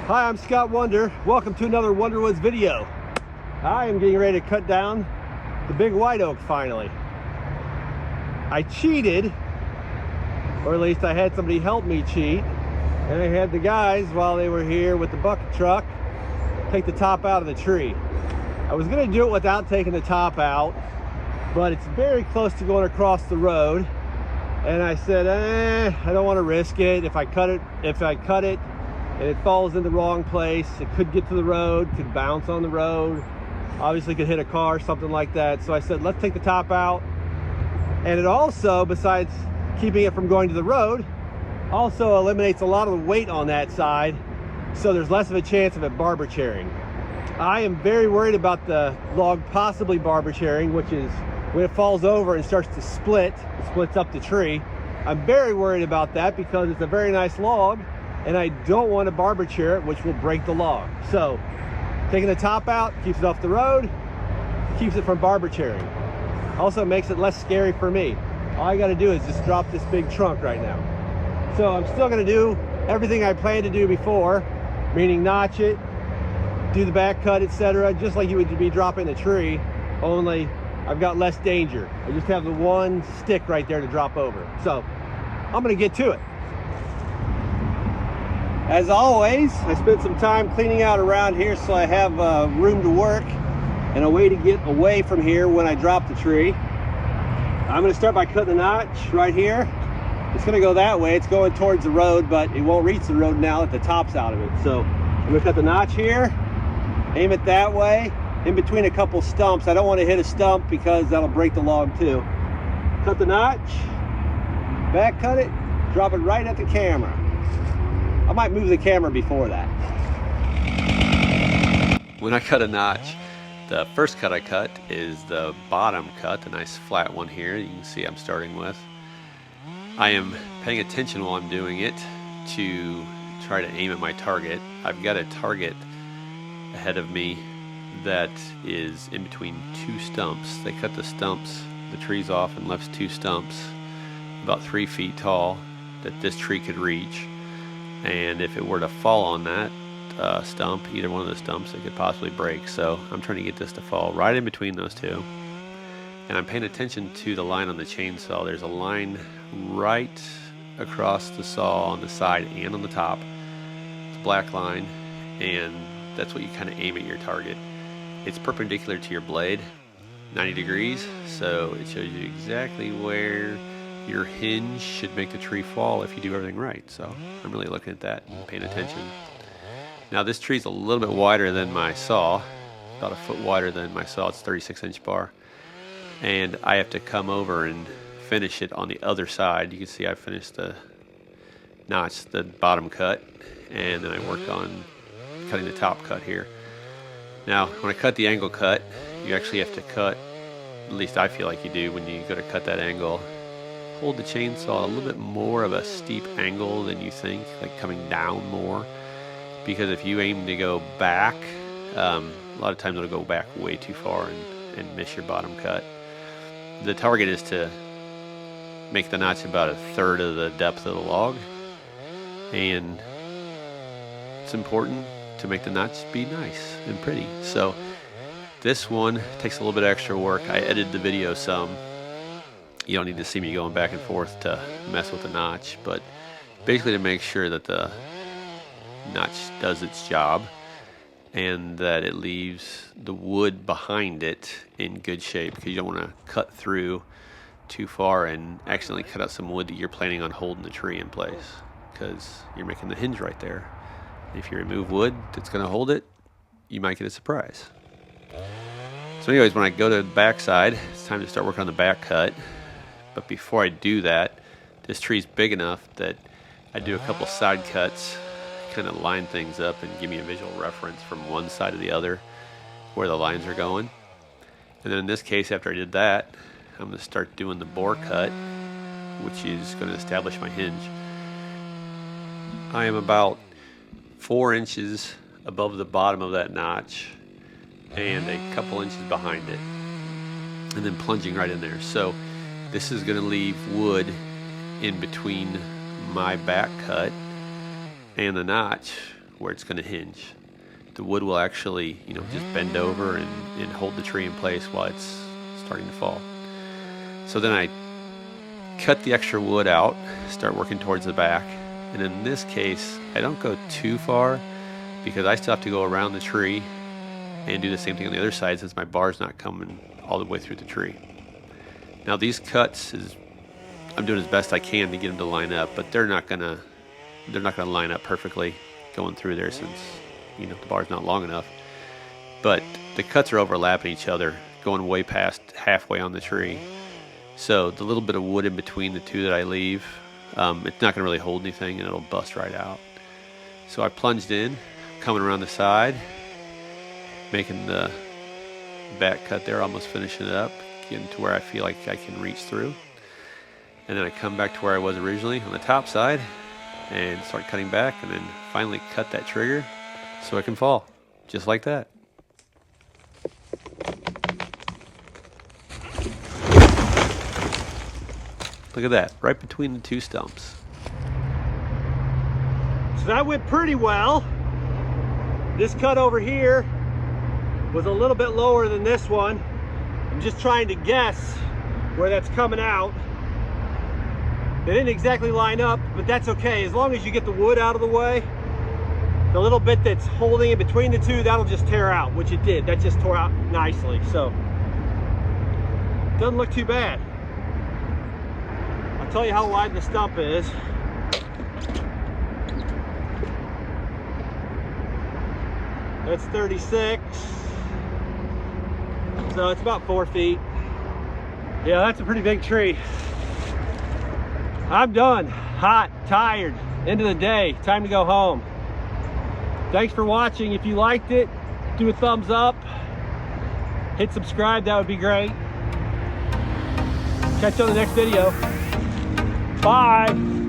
Hi, I'm Scott Wonder. Welcome to another Wonderwoods video. I am getting ready to cut down the big white oak finally. I cheated, or at least I had somebody help me cheat, and I had the guys, while they were here with the bucket truck, take the top out of the tree. I was going to do it without taking the top out, but it's very close to going across the road, and I said, I don't want to risk it. If I cut it and it falls in the wrong place, it could get to the road, could bounce on the road, obviously could hit a car, something like that. So I said, let's take the top out. And it also, besides keeping it from going to the road, also eliminates a lot of the weight on that side, so there's less of a chance of it barber chairing. I am very worried about the log possibly barber chairing, which is when it falls over and starts to split, it splits up the tree. I'm very worried about that because it's a very nice log, and I don't want to barber chair it, which will break the log. So taking the top out keeps it off the road, keeps it from barber chairing. Also makes it less scary for me. All I got to do is just drop this big trunk right now. So I'm still going to do everything I planned to do before, meaning notch it, do the back cut, etc., just like you would be dropping the tree, only I've got less danger. I just have the one stick right there to drop over. So I'm going to get to it. As always, I spent some time cleaning out around here so I have room to work and a way to get away from here when I drop the tree. I'm going to start by cutting the notch right here. It's going to go that way. It's going towards the road, but it won't reach the road now that the top's out of it. So I'm going to cut the notch here, aim it that way, in between a couple stumps. I don't want to hit a stump because that'll break the log too. Cut the notch, back cut it, drop it right at the camera. I might move the camera before that. When I cut a notch, the first cut I cut is the bottom cut, a nice flat one here you can see I'm starting with. I am paying attention while I'm doing it to try to aim at my target. I've got a target ahead of me that is in between two stumps. They cut the trees off and left two stumps about 3 feet tall that this tree could reach. And if it were to fall on that stump, either one of the stumps, it could possibly break. So I'm trying to get this to fall right in between those two. And I'm paying attention to the line on the chainsaw. There's a line right across the saw on the side and on the top. It's a black line, and that's what you kind of aim at your target. It's perpendicular to your blade, 90 degrees, so it shows you exactly where your hinge should make the tree fall if you do everything right. So I'm really looking at that and paying attention. Now this tree's a little bit wider than my saw, about a foot wider than my saw. It's 36-inch bar, and I have to come over and finish it on the other side. You can see I finished the notch, the bottom cut, and then I worked on cutting the top cut here. Now when I cut the angle cut, you actually have to cut, at least I feel like you do when you go to cut that angle, hold the chainsaw a little bit more of a steep angle than you think, like coming down more, because if you aim to go back, a lot of times it'll go back way too far and miss your bottom cut. The target is to make the notch about 1/3 of the depth of the log, and it's important to make the notch be nice and pretty. So this one takes a little bit of extra work. I edited the video some. You don't need to see me going back and forth to mess with the notch, but basically to make sure that the notch does its job and that it leaves the wood behind it in good shape, because you don't want to cut through too far and accidentally cut out some wood that you're planning on holding the tree in place, because you're making the hinge right there. If you remove wood that's going to hold it, you might get a surprise. So anyways, when I go to the back side, it's time to start working on the back cut. But before I do that, this tree's big enough that I do a couple side cuts, kind of line things up and give me a visual reference from one side to the other where the lines are going. And then in this case, after I did that, I'm going to start doing the bore cut, which is going to establish my hinge. I am about 4 inches above the bottom of that notch and a couple inches behind it, and then plunging right in there. So this is going to leave wood in between my back cut and the notch where it's going to hinge. The wood will actually, you know, just bend over and hold the tree in place while it's starting to fall. So then I cut the extra wood out, start working towards the back. And in this case, I don't go too far because I still have to go around the tree and do the same thing on the other side since my bar's not coming all the way through the tree. Now these cuts I'm doing as best I can to get them to line up, but they're not gonna line up perfectly going through there since, you know, the bar's not long enough. But the cuts are overlapping each other, going way past halfway on the tree. So the little bit of wood in between the two that I leave, it's not gonna really hold anything and it'll bust right out. So I plunged in, coming around the side, making the back cut there, almost finishing it up, getting to where I feel like I can reach through. And then I come back to where I was originally on the top side and start cutting back, and then finally cut that trigger so it can fall, just like that. Look at that, right between the two stumps. So that went pretty well. This cut over here was a little bit lower than this one. I'm just trying to guess where that's coming out. They didn't exactly line up, but that's okay. As long as you get the wood out of the way, the little bit that's holding it between the two, that'll just tear out, which it did. That just tore out nicely. So, doesn't look too bad. I'll tell you how wide the stump is. That's 36. So it's about 4 feet. Yeah, that's a pretty big tree. I'm done. Hot, tired, end of the day, time to go home. Thanks for watching. If you liked it, do a thumbs up. Hit subscribe, that would be great. Catch you on the next video. Bye.